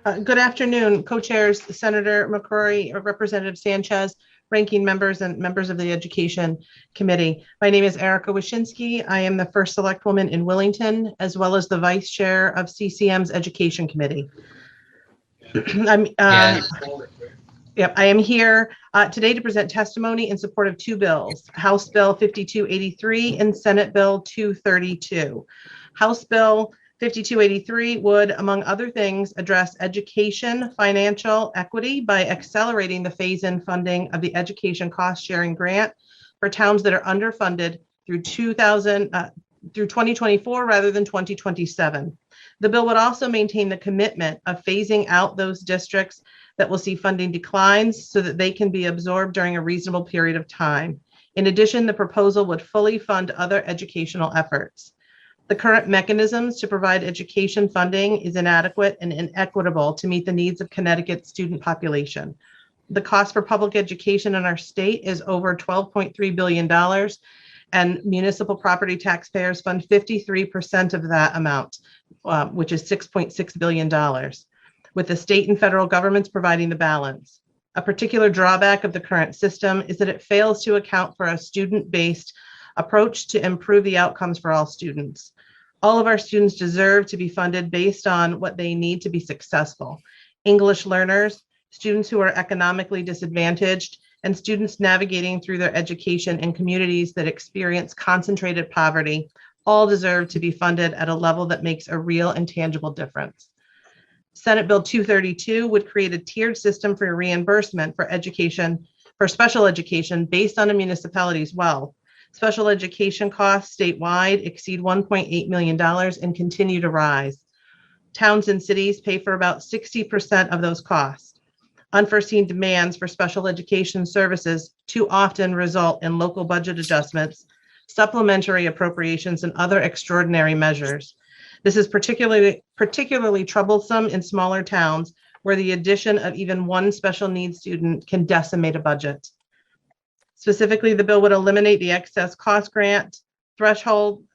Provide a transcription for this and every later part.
Good afternoon, co-chairs Senator McCrory, Representative Sanchez, ranking members and members of the Education Committee. My name is Erika Wiecenski. I am the first Selectwoman in Willington, as well as the Vice Chair of CCM's Education Committee. I am here today to present testimony in support of two bills, House Bill 5283 and Senate Bill 232. House Bill 5283 would, among other things, address education financial equity by accelerating the phase-in funding of the education cost-sharing grant for towns that are underfunded through 2024 rather than 2027. The bill would also maintain the commitment of phasing out those districts that will see funding declines so that they can be absorbed during a reasonable period of time. In addition, the proposal would fully fund other educational efforts. The current mechanisms to provide education funding is inadequate and inequitable to meet the needs of Connecticut's student population. The cost for public education in our state is over $12.3 billion, and municipal property taxpayers fund 53% of that amount, which is $6.6 billion, with the state and federal governments providing the balance. A particular drawback of the current system is that it fails to account for a student-based approach to improve the outcomes for all students. All of our students deserve to be funded based on what they need to be successful. English learners, students who are economically disadvantaged, and students navigating through their education in communities that experience concentrated poverty all deserve to be funded at a level that makes a real and tangible difference. Senate Bill 232 would create a tiered system for reimbursement for education, for special education based on a municipality's wealth. Special education costs statewide exceed $1.8 million and continue to rise. Towns and cities pay for about 60% of those costs. Unforeseen demands for special education services too often result in local budget adjustments, supplementary appropriations, and other extraordinary measures. This is particularly troublesome in smaller towns where the addition of even one special needs student can decimate a budget. Specifically, the bill would eliminate the excess cost grant threshold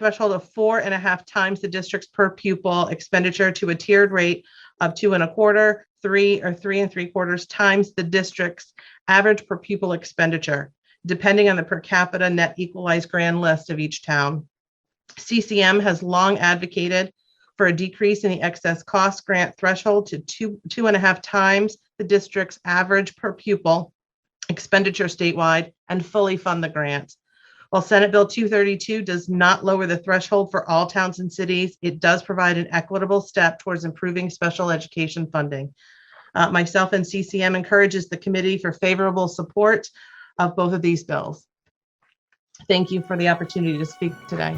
of 4.5 times the district's per pupil expenditure to a tiered rate of 2.25, 3, or 3 3/4 times the district's average per pupil expenditure, depending on the per capita net equalized grand list of each town. CCM has long advocated for a decrease in the excess cost grant threshold to 2.5 times the district's average per pupil expenditure statewide and fully fund the grant. While Senate Bill 232 does not lower the threshold for all towns and cities, it does provide an equitable step towards improving special education funding. Myself and CCM encourages the committee for favorable support of both of these bills. Thank you for the opportunity to speak today.